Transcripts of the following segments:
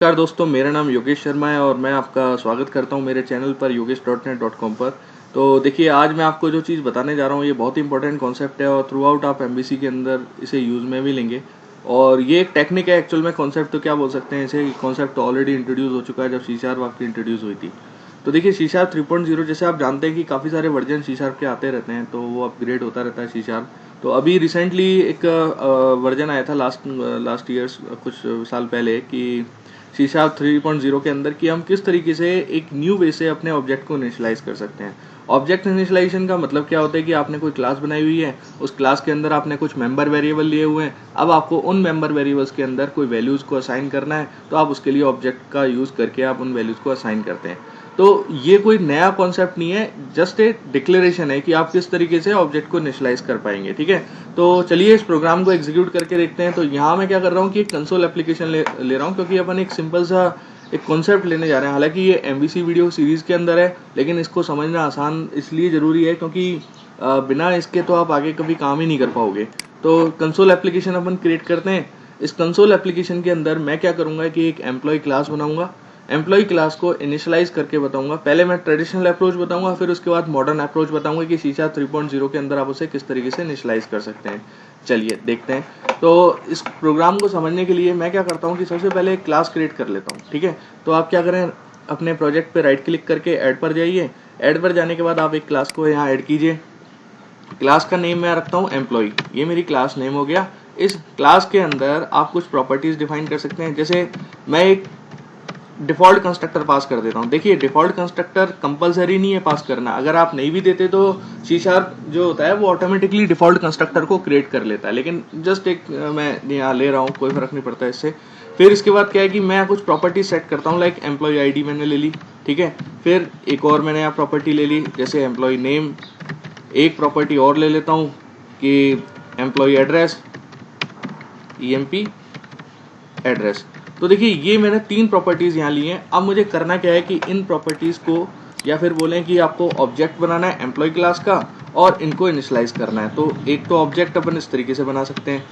नमस्कार दोस्तों, मेरा नाम योगेश शर्मा है और मैं आपका स्वागत करता हूं मेरे चैनल पर yogesh.net.com पर। तो देखिए, आज मैं आपको जो चीज़ बताने जा रहा हूं ये बहुत ही इंपॉर्टेंट कॉन्सेप्ट है और थ्रू आउट आप एमबीसी के अंदर इसे यूज़ में भी लेंगे। और ये एक टेक्निक है एक्चुअल में, कॉन्सेप्ट तो क्या बोल सकते हैं इसे, कॉन्सेप्ट तो ऑलरेडी इंट्रोड्यूस हो चुका है जब सी शार्प आपकी इंट्रोड्यूस हुई थी। तो देखिए, सी शार्प 3.0 जैसे आप जानते हैं कि काफ़ी सारे वर्जन सी शार्प के आते रहते हैं, तो वो अपग्रेड होता रहता है सी शार्प। तो अभी रिसेंटली एक वर्जन आया था लास्ट ईयर्स, कुछ साल पहले, कि सी शार्प 3.0 के अंदर कि हम किस तरीके से एक न्यू वे से अपने ऑब्जेक्ट को इनिशियलाइज कर सकते हैं। ऑब्जेक्ट इनिशियलाइजेशन का मतलब क्या होता है कि आपने कोई क्लास बनाई हुई है, उस क्लास के अंदर आपने कुछ मेंबर वेरिएबल लिए हुए हैं। अब आपको उन मेंबर वेरिएबल्स के अंदर कोई वैल्यूज़ को असाइन करना है, तो आप उसके लिए ऑब्जेक्ट का यूज़ करके आप उन वैल्यूज़ को असाइन करते हैं। तो ये कोई नया कॉन्सेप्ट नहीं है, जस्ट एक डिक्लेरेशन है कि आप किस तरीके से ऑब्जेक्ट को इनिशियलाइज कर पाएंगे। ठीक है, तो चलिए इस प्रोग्राम को एग्जीक्यूट करके देखते हैं। तो यहाँ मैं क्या कर रहा हूँ कि एक कंसोल एप्लीकेशन ले रहा हूँ, क्योंकि अपन एक सिंपल सा एक कॉन्सेप्ट लेने जा रहे हैं। हालांकि ये एमवीसी वीडियो सीरीज़ के अंदर है, लेकिन इसको समझना आसान इसलिए ज़रूरी है क्योंकि बिना इसके तो आप आगे कभी काम ही नहीं कर पाओगे। तो कंसोल एप्लीकेशन अपन क्रिएट करते हैं। इस कंसोल एप्लीकेशन के अंदर मैं क्या करूँगा कि एक एम्प्लॉय क्लास बनाऊंगा। एम्प्लॉय क्लास को इनिशियलाइज करके बताऊंगा। पहले मैं ट्रेडिशनल अप्रोच बताऊंगा, फिर उसके बाद मॉडर्न अप्रोच बताऊंगा कि सी शार्प 3.0 के अंदर आप उसे किस तरीके से इनिशियलाइज कर सकते हैं। चलिए देखते हैं। तो इस प्रोग्राम को समझने के लिए मैं क्या करता हूँ कि सबसे पहले एक क्लास क्रिएट कर लेता हूँ। ठीक है, तो आप क्या करें, अपने प्रोजेक्ट पे राइट क्लिक करके ऐड पर जाइए। ऐड पर जाने के बाद आप एक क्लास को यहाँ ऐड कीजिए। क्लास का नेम मैं रखता हूँ एम्प्लॉय, ये मेरी क्लास नेम हो गया। इस क्लास के अंदर आप कुछ प्रॉपर्टीज डिफाइन कर सकते हैं, जैसे मैं एक डिफॉल्ट कंस्ट्रक्टर पास कर देता हूँ। देखिए, डिफॉल्ट कंस्ट्रक्टर कंपलसरी नहीं है पास करना, अगर आप नहीं भी देते तो सी शार्प जो होता है वो ऑटोमेटिकली डिफॉल्ट कंस्ट्रक्टर को क्रिएट कर लेता है, लेकिन जस्ट एक मैं यहाँ ले रहा हूँ, कोई फर्क नहीं पड़ता इससे। फिर इसके बाद क्या है कि मैं कुछ प्रॉपर्टी सेट करता हूँ, लाइक एम्प्लॉय आईडी मैंने ले ली। ठीक है, फिर एक और मैंने यहाँ प्रॉपर्टी ले ली, जैसे एम्प्लॉय नेम। एक प्रॉपर्टी और ले लेता हूँ कि एम्प्लॉय एड्रेस, EMP एड्रेस। तो देखिए, ये मैंने 3 प्रॉपर्टीज यहाँ ली हैं। अब मुझे करना क्या है कि इन प्रॉपर्टीज को, या फिर बोलें कि आपको ऑब्जेक्ट बनाना है एम्प्लॉय क्लास का और इनको इनिशियलाइज करना है। तो एक तो ऑब्जेक्ट अपन इस तरीके से बना सकते हैं,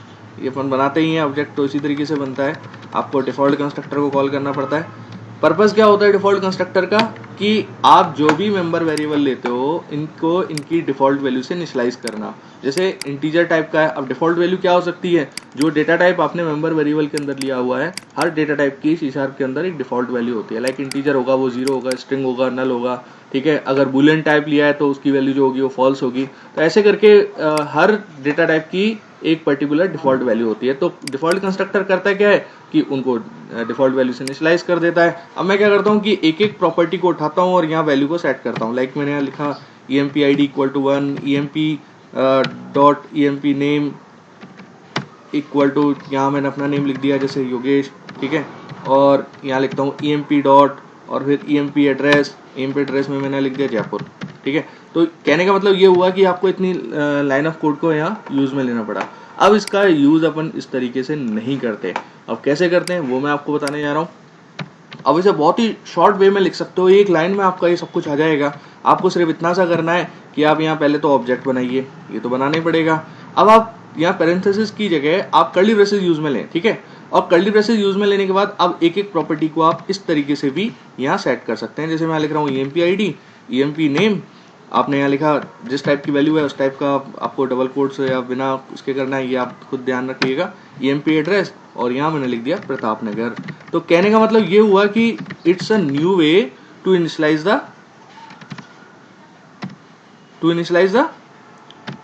ये अपन बनाते ही हैं ऑब्जेक्ट, तो इसी तरीके से बनता है। आपको डिफॉल्ट कंस्ट्रक्टर को कॉल करना पड़ता है। पर्पस क्या होता है डिफॉल्ट कंस्ट्रक्टर का, कि आप जो भी मेंबर वेरिएबल लेते हो इनको इनकी डिफॉल्ट वैल्यू से इनिशियलाइज करना। जैसे इंटीजर टाइप का है, अब डिफॉल्ट वैल्यू क्या हो सकती है, जो डेटा टाइप आपने मेंबर वेरिएबल के अंदर लिया हुआ है, हर डेटा टाइप की सी शार्प के अंदर एक डिफॉल्ट वैल्यू होती है। लाइक इंटीजर होगा वो 0 होगा, स्ट्रिंग होगा नल होगा। ठीक है, अगर बुलियन टाइप लिया है तो उसकी वैल्यू जो होगी वो फॉल्स होगी। तो ऐसे करके हर डेटा टाइप की एक पर्टिकुलर डिफॉल्ट वैल्यू होती है। तो डिफॉल्ट कंस्ट्रक्टर करता क्या है कि उनको डिफॉल्ट वैल्यू से इनिशियलाइज कर देता है। अब मैं क्या करता हूँ कि एक एक प्रॉपर्टी को उठाता हूँ और यहाँ वैल्यू को सेट करता हूँ। लाइक मैंने यहाँ लिखा EMP ID = 1, EMP name equal to, यहाँ मैंने अपना नेम लिख दिया जैसे योगेश। ठीक है, और यहाँ लिखता हूँ EMP डॉट और फिर EMP एड्रेस में मैंने लिख दिया जयपुर। ठीक है, तो कहने का मतलब ये हुआ कि आपको इतनी लाइन ऑफ कोड को यहाँ यूज में लेना पड़ा। अब इसका यूज अपन इस तरीके से नहीं करते। अब कैसे करते हैं वो मैं आपको बताने जा रहा हूँ। अब इसे बहुत ही शॉर्ट वे में लिख सकते हो, एक लाइन में आपका ये सब कुछ आ जाएगा। आपको सिर्फ इतना सा करना है कि आप यहाँ पहले तो ऑब्जेक्ट बनाइए, ये तो बनाना ही पड़ेगा। अब आप यहाँ पैरेंथेसिस की जगह आप कर्ली ब्रेसेस यूज में लें। ठीक है, और कर्ली ब्रेसेस यूज में लेने के बाद अब एक एक प्रॉपर्टी को आप इस तरीके से भी यहाँ सेट कर सकते हैं। जैसे मैं लिख रहा हूँ EMP ID, EMP नेम, आपने यहाँ लिखा जिस टाइप की वैल्यू है उस टाइप का आपको डबल कोट से या बिना उसके करना है, ये आप खुद ध्यान रखिएगा। EMP एड्रेस, और यहाँ मैंने लिख दिया प्रताप नगर। तो कहने का मतलब ये हुआ कि it's a new way to initialize the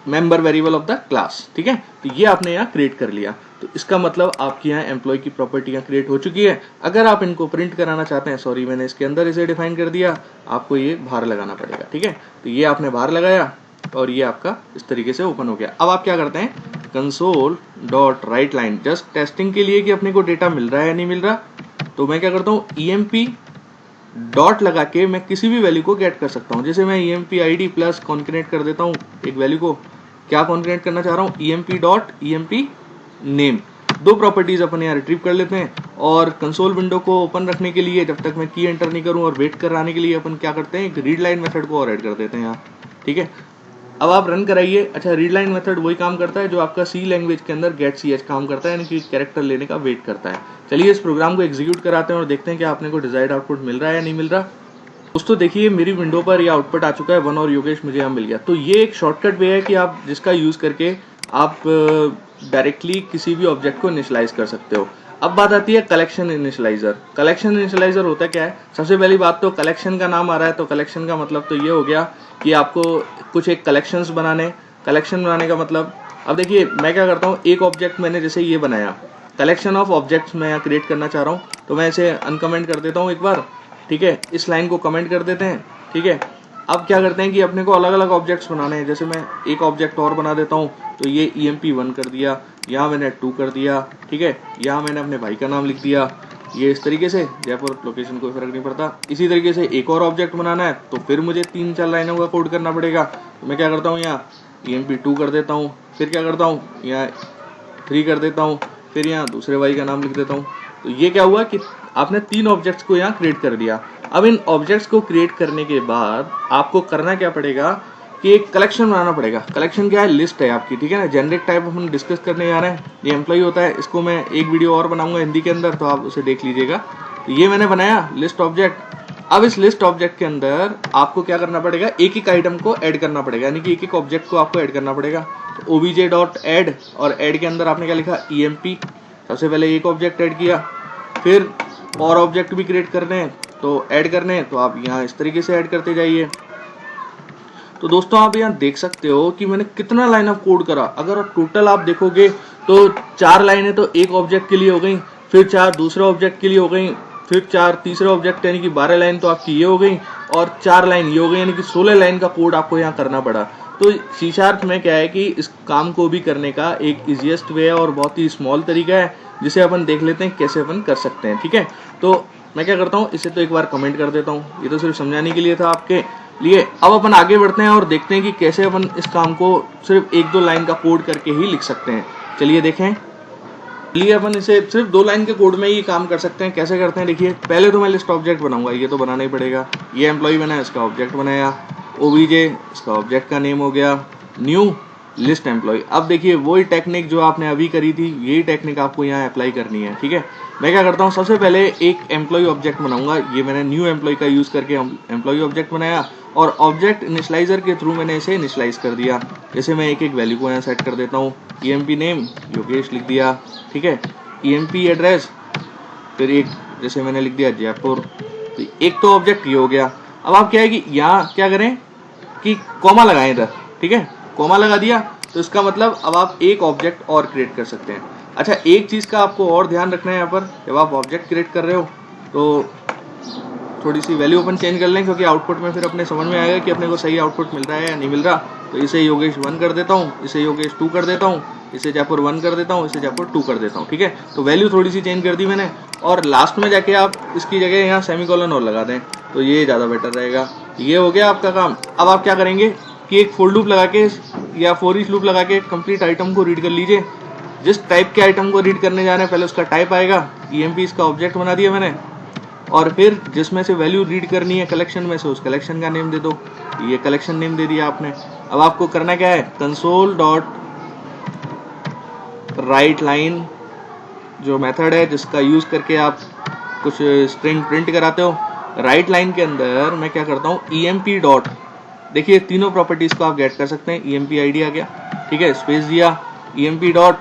member variable of the class. ठीक है, तो ये आपने यहाँ क्रिएट कर लिया। तो इसका मतलब आपकी यहाँ एम्प्लॉय की प्रॉपर्टियां क्रिएट हो चुकी है। अगर आप इनको प्रिंट कराना चाहते हैं, सॉरी मैंने इसके अंदर इसे डिफाइन कर दिया, आपको ये बाहर लगाना पड़ेगा। ठीक है, तो ये आपने बाहर लगाया और ये आपका इस तरीके से ओपन हो गया। अब आप क्या करते हैं, console.writeLine, जस्ट टेस्टिंग के लिए कि अपने को डेटा मिल रहा है या नहीं मिल रहा। तो मैं क्या करता हूँ, EMP डॉट लगा के मैं किसी भी वैल्यू को गेट कर सकता हूँ। जैसे मैं EMP ID प्लस कॉन्केनेट कर देता हूँ एक वैल्यू को। क्या कॉन्केनेट करना चाह रहा हूँ, EMP dot EMP name. 2 properties अपन यहाँ रिट्रीव कर लेते हैं। और कंसोल विंडो को ओपन रखने के लिए, जब तक मैं की एंटर नहीं करूँ और वेट कराने के लिए, अपन क्या करते हैं, एक रीड लाइन मेथड को और ऐड कर देते हैं यहाँ। ठीक है, अब आप रन कराइए। अच्छा, रीड लाइन मेथड वही काम करता है जो आपका सी लैंग्वेज के अंदर गेट सी एच काम करता है, यानी कि कैरेक्टर लेने का वेट करता है। चलिए इस प्रोग्राम को एग्जीक्यूट कराते हैं और देखते हैं कि आपने को डिजायर्ड आउटपुट मिल रहा है या नहीं मिल रहा। दोस्तों देखिए मेरी विंडो पर यह आउटपुट आ चुका है, 1 और योगेश मुझे यहाँ मिल गया। तो ये एक शॉर्टकट वे है कि आप जिसका यूज करके आप डायरेक्टली किसी भी ऑब्जेक्ट को इनिशियलाइज कर सकते हो। अब बात आती है कलेक्शन इनिशियलाइजर। कलेक्शन इनिशियलाइजर होता क्या है? सबसे पहली बात तो कलेक्शन का नाम आ रहा है, तो कलेक्शन का मतलब तो ये हो गया कि आपको कुछ एक कलेक्शंस बनाने। कलेक्शन बनाने का मतलब, अब देखिए मैं क्या करता हूँ, एक ऑब्जेक्ट मैंने जैसे ये बनाया, कलेक्शन ऑफ ऑब्जेक्ट्स मैं यहाँ क्रिएट करना चाह रहा हूँ, तो मैं इसे अनकमेंट कर देता हूँ एक बार, ठीक है। इस लाइन को कमेंट कर देते हैं, ठीक है। अब क्या करते हैं कि अपने को अलग अलग ऑब्जेक्ट्स बनाने हैं। जैसे मैं एक ऑब्जेक्ट और बना देता हूँ, तो ये EMP1 कर दिया, यहाँ मैंने 2 कर दिया, ठीक है। यहाँ मैंने अपने भाई का नाम लिख दिया, ये इस तरीके से, जयपुर लोकेशन कोई फर्क नहीं पड़ता। इसी तरीके से एक और ऑब्जेक्ट बनाना है तो फिर मुझे 3-4 लाइनों का कोड करना पड़ेगा। तो मैं क्या करता हूँ, यहाँ EMP2 कर देता हूँ, फिर क्या करता हूँ, यहाँ 3 कर देता हूँ, फिर यहाँ दूसरे भाई का नाम लिख देता हूँ। तो ये क्या हुआ कि आपने 3 ऑब्जेक्ट्स को यहाँ क्रिएट कर दिया। अब इन ऑब्जेक्ट्स को क्रिएट करने के बाद आपको करना क्या पड़ेगा कि एक कलेक्शन बनाना पड़ेगा। कलेक्शन क्या है? लिस्ट है आपकी, ठीक है ना। जेनरिक टाइप हम डिस्कस करने जा रहे हैं। ये एम्प्लॉय होता है, इसको मैं एक वीडियो और बनाऊंगा हिंदी के अंदर, तो आप उसे देख लीजिएगा। तो ये मैंने बनाया लिस्ट ऑब्जेक्ट। अब इस लिस्ट ऑब्जेक्ट के अंदर आपको क्या करना पड़ेगा, एक एक आइटम को ऐड करना पड़ेगा, यानी कि एक एक ऑब्जेक्ट को आपको ऐड करना पड़ेगा। तो obj.add, और ऐड के अंदर आपने क्या लिखा, EMP। सबसे पहले एक ऑब्जेक्ट ऐड किया, फिर और ऑब्जेक्ट भी क्रिएट करने हैं, तो ऐड करने हैं, तो आप यहाँ इस तरीके से ऐड करते जाइए। तो दोस्तों आप यहाँ देख सकते हो कि मैंने कितना लाइन ऑफ कोड करा। अगर टोटल आप देखोगे तो 4 लाइनें तो एक ऑब्जेक्ट के लिए हो गई, फिर 4 दूसरे ऑब्जेक्ट के लिए हो गई, फिर 4 तीसरे ऑब्जेक्ट, यानी कि 12 लाइन तो आपकी ये हो गई, और 4 लाइन ये हो गई, यानी कि 16 लाइन का कोड आपको यहाँ करना पड़ा। तो C# में क्या है कि इस काम को भी करने का एक इजीएस्ट वे है और बहुत ही स्मॉल तरीका है, जिसे अपन देख लेते हैं कैसे अपन कर सकते हैं, ठीक है। तो मैं क्या करता हूँ, इसे तो एक बार कमेंट कर देता हूँ, ये तो सिर्फ समझाने के लिए था आपके लिए। अब अपन आगे बढ़ते हैं और देखते हैं कि कैसे अपन इस काम को सिर्फ 1-2 लाइन का कोड करके ही लिख सकते हैं। चलिए देखें। चलिए अपन इसे सिर्फ 2 लाइन के कोड में ही काम कर सकते हैं। कैसे करते हैं देखिए। पहले तो मैं लिस्ट ऑब्जेक्ट बनाऊंगा, ये तो बनाना ही पड़ेगा। ये एम्प्लॉय बनाया, इसका ऑब्जेक्ट बनाया, OBJ इसका ऑब्जेक्ट का नेम हो गया, न्यू लिस्ट एम्प्लॉय। अब देखिए वही टेक्निक जो आपने अभी करी थी, यही टेक्निक आपको यहाँ अप्लाई करनी है, ठीक है। मैं क्या करता हूँ, सबसे पहले एक एम्प्लॉय ऑब्जेक्ट बनाऊंगा। ये मैंने न्यू एम्प्लॉय का यूज करके एम्प्लॉय ऑब्जेक्ट बनाया, और ऑब्जेक्ट इनिशियलाइजर के थ्रू मैंने इसे इनिशियलाइज कर दिया। जैसे मैं एक एक वैल्यू को यहाँ सेट कर देता हूँ। EMP नेम योगेश लिख दिया, ठीक है। EMP एड्रेस, फिर एक जैसे मैंने लिख दिया जयपुर। तो एक तो ऑब्जेक्ट ये हो गया। अब आप क्या है कि यहाँ क्या करें कि कॉमा लगाएं इधर, ठीक है। कॉमा लगा दिया तो इसका मतलब अब आप एक ऑब्जेक्ट और क्रिएट कर सकते हैं। अच्छा, एक चीज का आपको और ध्यान रखना है यहाँ पर, जब आप ऑब्जेक्ट क्रिएट कर रहे हो तो थोड़ी सी वैल्यू अपन चेंज कर लें, क्योंकि आउटपुट में फिर अपने समझ में आएगा कि अपने को सही आउटपुट मिल रहा है या नहीं मिल रहा। तो इसे योगेश 1 कर देता हूँ, इसे योगेश 2 कर देता हूँ, इसे जयपुर 1 कर देता हूँ, इसे जयपुर 2 कर देता हूँ, ठीक है। तो वैल्यू थोड़ी सी चेंज कर दी मैंने, और लास्ट में जाके आप इसकी जगह यहाँ सेमीकोलन और लगा दें, तो ये ज़्यादा बेटर रहेगा। ये हो गया आपका काम। अब आप क्या करेंगे कि एक फॉर लूप लगा के या फॉर ईच लूप लगा के कंप्लीट आइटम को रीड कर लीजिए। जिस टाइप के आइटम को रीड करने जा रहे हैं पहले उसका टाइप आएगा। EMP इसका ऑब्जेक्ट बना दिया मैंने, और फिर जिसमें से वैल्यू रीड करनी है कलेक्शन में से, उस कलेक्शन का नेम दे दो। ये कलेक्शन नेम दे दिया आपने। अब आपको करना क्या है, console.writeLine जो मेथड है जिसका यूज करके आप कुछ स्ट्रिंग प्रिंट कराते हो, राइट लाइन के अंदर मैं क्या करता हूँ, EMP डॉट, देखिए तीनों प्रॉपर्टीज को आप गेट कर सकते हैं। EMP ID आ गया, ठीक है, स्पेस दिया, EMP डॉट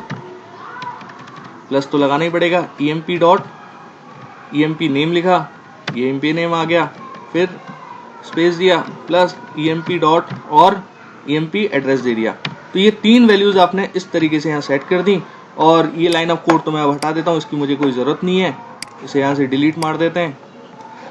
प्लस तो लगाना ही पड़ेगा, EMP डॉट EMP नेम लिखा, EMP नेम आ गया, फिर स्पेस दिया, प्लस EMP डॉट और EMP एड्रेस दे दिया। तो ये 3 वैल्यूज आपने इस तरीके से यहाँ सेट कर दी। और ये लाइन ऑफ कोड तो मैं अब हटा देता हूँ, इसकी मुझे कोई ज़रूरत नहीं है, इसे यहाँ से डिलीट मार देते हैं।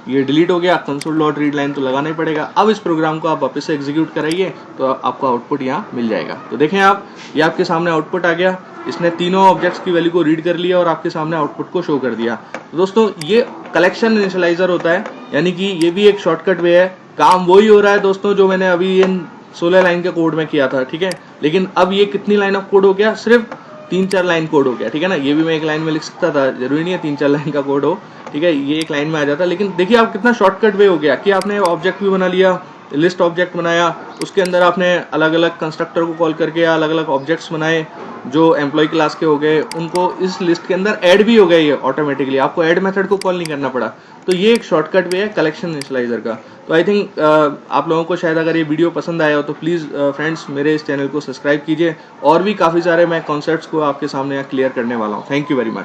ये डिलीट हो गया। console.readline तो लगाना ही पड़ेगा। अब इस प्रोग्राम को आप वापस से एग्जीक्यूट कराइए तो आपको आउटपुट यहाँ मिल जाएगा। तो देखें आप, ये आपके सामने आउटपुट आ गया। इसने तीनों ऑब्जेक्ट्स की वैल्यू को रीड कर लिया और आपके सामने आउटपुट को शो कर दिया। तो दोस्तों ये कलेक्शन इनिशियलाइजर होता है, यानी कि ये भी एक शॉर्टकट वे है। काम वही हो रहा है दोस्तों जो मैंने अभी इन 16 लाइन के कोड में किया था, ठीक है। लेकिन अब ये कितनी लाइन ऑफ कोड हो गया, सिर्फ 3-4 लाइन कोड हो गया, ठीक है ना। ये भी मैं एक लाइन में लिख सकता था, जरूरी नहीं है 3-4 लाइन का कोड हो, ठीक है। ये एक लाइन में आ जाता। लेकिन देखिए आप कितना शॉर्टकट वे हो गया कि आपने ऑब्जेक्ट भी बना लिया, लिस्ट ऑब्जेक्ट बनाया, उसके अंदर आपने अलग अलग कंस्ट्रक्टर को कॉल करके या अलग अलग ऑब्जेक्ट्स बनाए जो एम्प्लॉय क्लास के हो गए, उनको इस लिस्ट के अंदर ऐड भी हो गए, ये ऑटोमेटिकली आपको ऐड मेथड को कॉल नहीं करना पड़ा। तो ये एक शॉर्टकट वे है कलेक्शन इनिशियलाइजर का। तो आई थिंक आप लोगों को शायद अगर ये वीडियो पसंद आया हो तो प्लीज़ फ्रेंड्स मेरे इस चैनल को सब्सक्राइब कीजिए, और भी काफ़ी सारे मैं कॉन्सेप्ट्स को आपके सामने क्लियर करने वाला हूँ। Thank you very much.